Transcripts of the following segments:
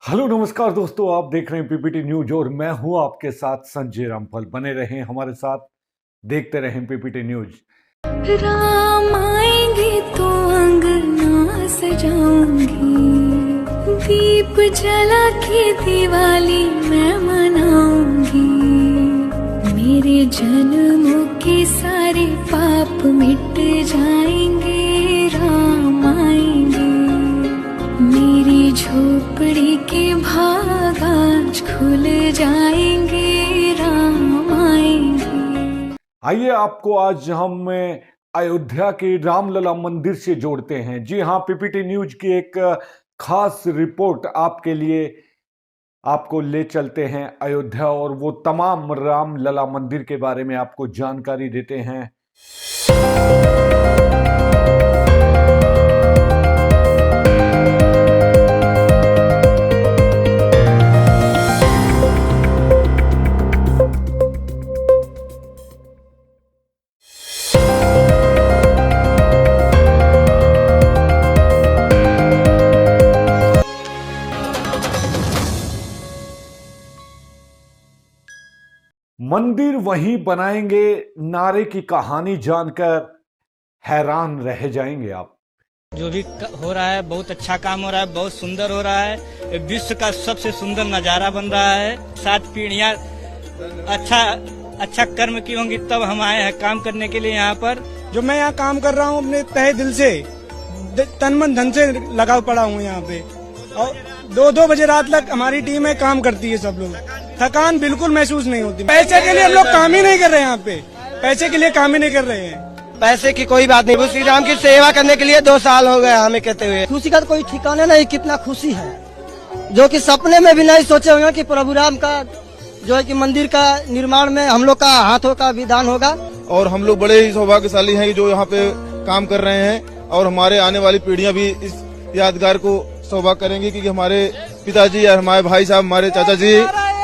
Hello नमस्कार दोस्तों, आप देख रहे हैं पीपीटी न्यूज और मैं हूं आपके साथ संजय रामफल। बने रहें हमारे साथ, देखते रहें पीपीटी न्यूज। राम आएंगे तो अंगना सजाऊंगी, दीप जला के दिवाली मैं मनाऊंगी। मेरे जन्मों के सारे पाप मिट जाएंगे, राम आएंगे। मेरी झोपड़ी के भाग आज खुल जाएंगे, राम आएंगे। आइए आपको आज हम अयोध्या के रामलला मंदिर से जोड़ते हैं। जी हां, पीपीटी न्यूज की एक खास रिपोर्ट आपके लिए आपको ले चलते हैं अयोध्या और वो तमाम रामलला मंदिर के बारे में आपको जानकारी देते हैं। मंदिर वहीं बनाएंगे, नारे की कहानी जानकर हैरान रह जाएंगे आप। जो भी हो रहा है बहुत अच्छा काम हो रहा है, बहुत सुंदर हो रहा है। विश्व का सबसे सुंदर नजारा बन रहा है। 7 पीढ़ियां अच्छा कर्म की होंगी तब हम आए हैं काम करने के लिए यहाँ पर। जो मैं यहाँ काम कर रहा हूँ अपने तहे दिल से, तन मन धन से लगा पड़ा हूँ यहाँ पे। और 2-2 बजे रात तक हमारी टीम में काम करती है। सब लोग थकान बिल्कुल महसूस नहीं होती। पैसे के लिए हम लोग काम ही नहीं कर रहे हैं यहाँ पे, पैसे के लिए काम ही नहीं कर रहे हैं। पैसे की कोई बात नहीं, प्रभु श्री राम की सेवा करने के लिए 2 साल हो गए हमें कहते हुए। खुशी का तो कोई ठिकाना नहीं, कितना खुशी है जो कि सपने में भी नहीं सोचे होंगे कि प्रभु राम का जो है कि मंदिर का निर्माण में हम लोग का हाथों का विधान होगा। और हम लोग बड़े ही सौभाग्यशाली हैं कि जो यहाँ पे काम कर रहे हैं और हमारे आने वाली पीढ़ियां भी इस यादगार को सौभाग्य करेंगी क्योंकि हमारे पिताजी और हमारे भाई साहब, हमारे चाचा जी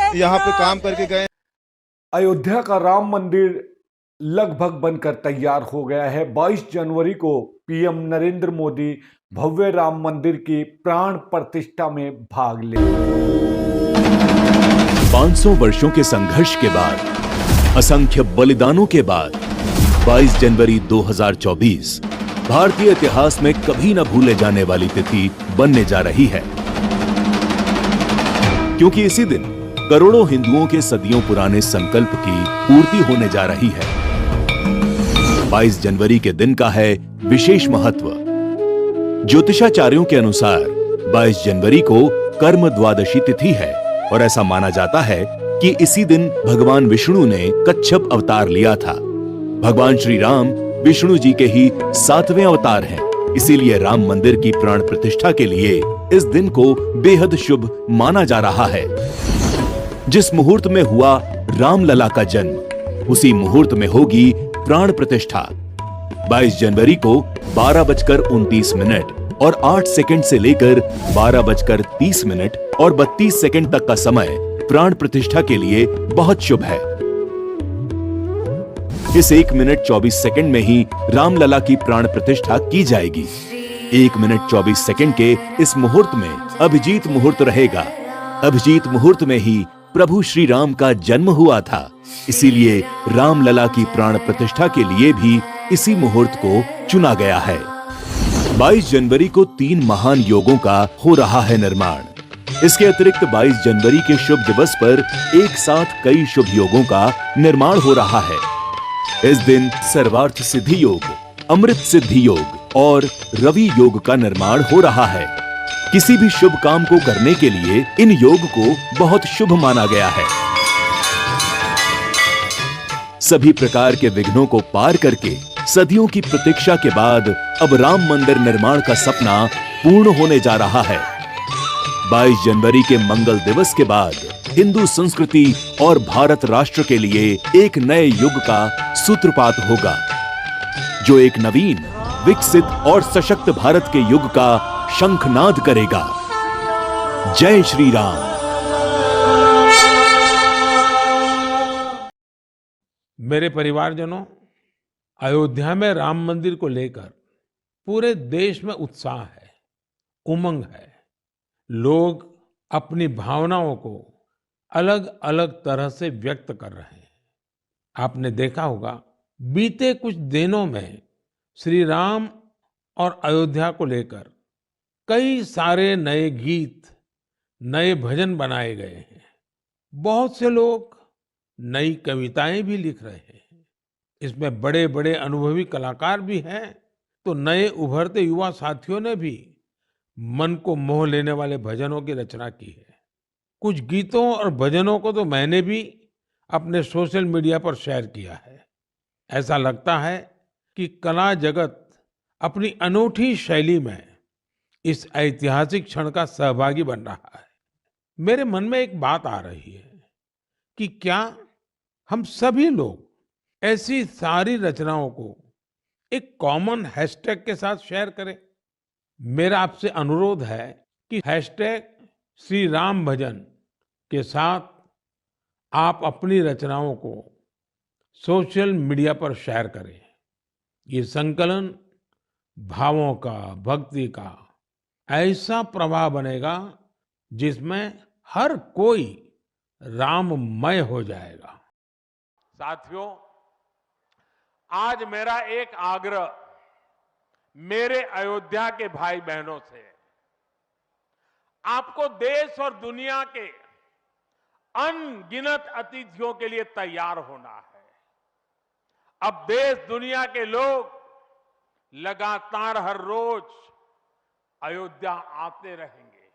यहाँ पे काम करके गए। अयोध्या का राम मंदिर लगभग बनकर तैयार हो गया है। 22 जनवरी को पीएम नरेंद्र मोदी भव्य राम मंदिर की प्राण प्रतिष्ठा में भाग लेंगे। 500 वर्षों के संघर्ष के बाद, असंख्य बलिदानों के बाद 22 जनवरी 2024 भारतीय इतिहास में कभी न भूले जाने वाली तिथि बनने जा रही है, क्योंकि इसी दिन करोड़ों हिंदुओं के सदियों पुराने संकल्प की पूर्ति होने जा रही है। 22 जनवरी के दिन का है विशेष महत्व। ज्योतिषाचार्यों के अनुसार 22 जनवरी को कर्म द्वादशी तिथि है और ऐसा माना जाता है कि इसी दिन भगवान विष्णु ने कच्छप अवतार लिया था। भगवान श्री राम विष्णु जी के ही 7वें अवतार हैं, इसीलिए राम मंदिर की प्राण प्रतिष्ठा के लिए इस दिन को बेहद शुभ माना जा रहा है। जिस मुहूर्त में हुआ रामलला का जन्म, उसी मुहूर्त में होगी प्राण प्रतिष्ठा। 22 जनवरी को 12:29 और 8 सेकंड से लेकर 12:30 और 32 सेकंड तक का समय प्राण प्रतिष्ठा के लिए बहुत शुभ है। इस 1 मिनट 24 सेकंड में ही रामलला की प्राण प्रतिष्ठा की जाएगी। 1 मिनट 24 सेकंड के इस मुहूर्त में अभिजीत मुहूर्त रहेगा। अभिजीत मुहूर्त में ही प्रभु श्री राम का जन्म हुआ था, इसीलिए रामलला की प्राण प्रतिष्ठा के लिए भी इसी मुहूर्त को चुना गया है। 22 जनवरी को 3 महान योगों का हो रहा है निर्माण। इसके अतिरिक्त 22 जनवरी के शुभ दिवस पर एक साथ कई शुभ योगों का निर्माण हो रहा है। इस दिन सर्वार्थ सिद्धि योग, अमृत सिद्धि योग और रवि योग का निर्माण हो रहा है। किसी भी शुभ काम को करने के लिए इन योग को बहुत शुभ माना गया है। सभी प्रकार के विघ्नों को पार करके सदियों की प्रतीक्षा के बाद अब राम मंदिर निर्माण का सपना पूर्ण होने जा रहा है। 22 जनवरी के मंगल दिवस के बाद हिंदू संस्कृति और भारत राष्ट्र के लिए एक नए युग का सूत्रपात होगा, जो एक नवीन, विकसित और सशक्त भारत के युग का शंखनाद करेगा। जय श्री राम। मेरे परिवारजनों, अयोध्या में राम मंदिर को लेकर पूरे देश में उत्साह है, उमंग है। लोग अपनी भावनाओं को अलग अलग तरह से व्यक्त कर रहे हैं। आपने देखा होगा बीते कुछ दिनों में श्री राम और अयोध्या को लेकर कई सारे नए गीत, नए भजन बनाए गए हैं। बहुत से लोग नई कविताएं भी लिख रहे हैं। इसमें बड़े बड़े अनुभवी कलाकार भी हैं, तो नए उभरते युवा साथियों ने भी मन को मोह लेने वाले भजनों की रचना की है। कुछ गीतों और भजनों को तो मैंने भी अपने सोशल मीडिया पर शेयर किया है। ऐसा लगता है कि कला जगत अपनी अनूठी शैली में इस ऐतिहासिक क्षण का सहभागी बन रहा है। मेरे मन में एक बात आ रही है कि क्या हम सभी लोग ऐसी सारी रचनाओं को एक कॉमन हैशटैग के साथ शेयर करें। मेरा आपसे अनुरोध है कि हैशटैग श्री राम भजन के साथ आप अपनी रचनाओं को सोशल मीडिया पर शेयर करें। ये संकलन भावों का, भक्ति का ऐसा प्रवाह बनेगा जिसमें हर कोई राममय हो जाएगा। साथियों, आज मेरा एक आग्रह मेरे अयोध्या के भाई बहनों से, आपको देश और दुनिया के अनगिनत अतिथियों के लिए तैयार होना है। अब देश दुनिया के लोग लगातार हर रोज अयोध्या आते रहेंगे।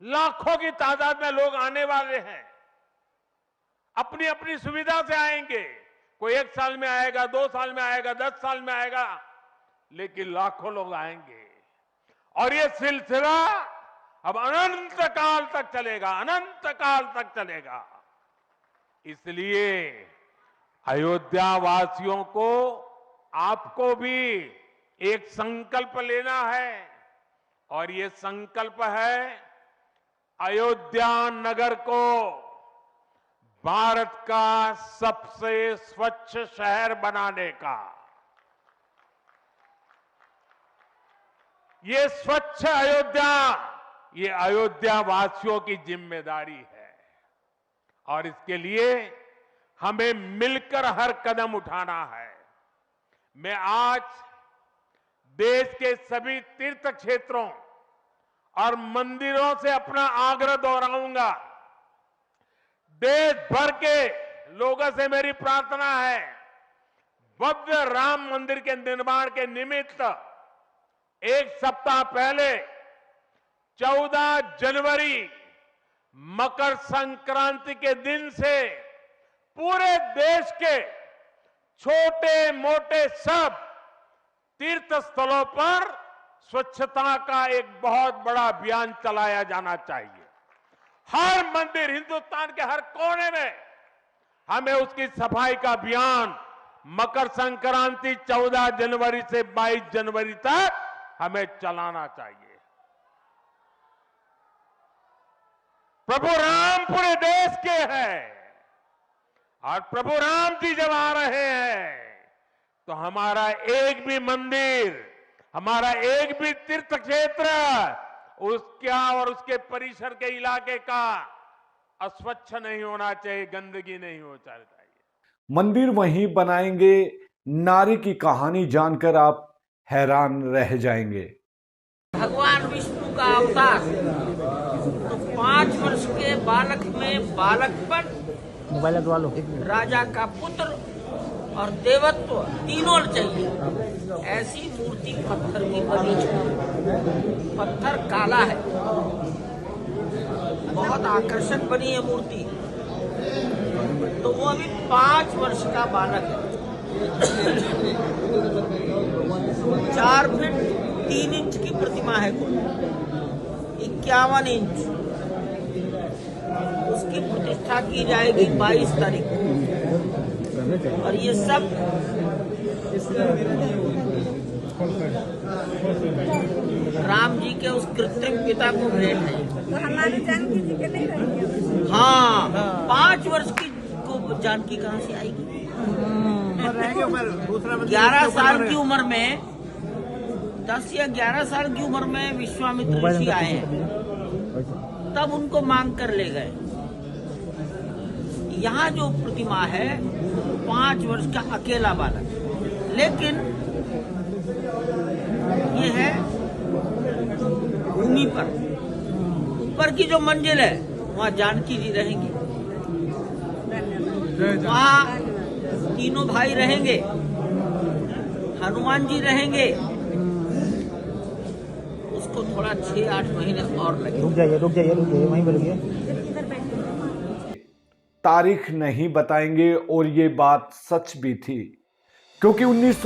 लाखों की तादाद में लोग आने वाले हैं। अपनी अपनी सुविधा से आएंगे। कोई 1 साल में आएगा, 2 साल में आएगा, 10 साल में आएगा, लेकिन लाखों लोग आएंगे। और ये सिलसिला अब अनंत काल तक चलेगा, अनंत काल तक चलेगा। इसलिए अयोध्या वासियों को, आपको भी एक संकल्प लेना है, और ये संकल्प है अयोध्या नगर को भारत का सबसे स्वच्छ शहर बनाने का। ये स्वच्छ अयोध्या, ये अयोध्या वासियों की जिम्मेदारी है, और इसके लिए हमें मिलकर हर कदम उठाना है। मैं आज देश के सभी तीर्थ क्षेत्रों और मंदिरों से अपना आग्रह दोहराऊंगा। देश भर के लोगों से मेरी प्रार्थना है, भव्य राम मंदिर के निर्माण के निमित्त 1 सप्ताह पहले 14 जनवरी मकर संक्रांति के दिन से पूरे देश के छोटे मोटे सब तीर्थ स्थलों पर स्वच्छता का एक बहुत बड़ा अभियान चलाया जाना चाहिए। हर मंदिर, हिंदुस्तान के हर कोने में हमें उसकी सफाई का अभियान मकर संक्रांति 14 जनवरी से 22 जनवरी तक हमें चलाना चाहिए। प्रभु राम पूरे देश के हैं, और प्रभु राम जी जब आ रहे हैं तो हमारा एक भी मंदिर, हमारा एक भी तीर्थ क्षेत्र उसका और उसके परिसर के इलाके का अस्वच्छ नहीं होना चाहिए, गंदगी नहीं होना चाहिए। मंदिर वहीं बनाएंगे, नारी की कहानी जानकर आप हैरान रह जाएंगे। भगवान विष्णु का अवतार, तो 5 वर्ष के बालक में बालकपन, राजा का पुत्र और देवत्व तीनों चाहिए। ऐसी मूर्ति पत्थर की बनी है, पत्थर काला है, बहुत आकर्षक बनी है मूर्ति। तो वो अभी 5 वर्ष का बालक है। 4 फीट 3 इंच की प्रतिमा है, 51 इंच। उसकी प्रतिष्ठा की जाएगी 22 तारीख को, और ये सब राम जी के उस कृत्रिम पिता को भेंट है। तो हमारी जानकी जी के नहीं रहेंगे? हाँ, 5 वर्ष की को जानकी कहाँ से आएगी? 11 साल की उम्र में, 10 या 11 साल की उम्र में विश्वामित्र ऋषि आए हैं। तब उनको मांग कर ले गए। यहाँ जो प्रतिमा है 5 वर्ष का अकेला बालक, लेकिन ये है भूमि पर। ऊपर की जो मंजिल है वहाँ जानकी जी रहेंगी, वहाँ तीनों भाई रहेंगे, हनुमान जी रहेंगे। उसको थोड़ा 6-8 महीने और लगे। रुक जाइए वहीं बोलिए। तारीख नहीं बताएंगे और ये बात सच भी थी, क्योंकि 19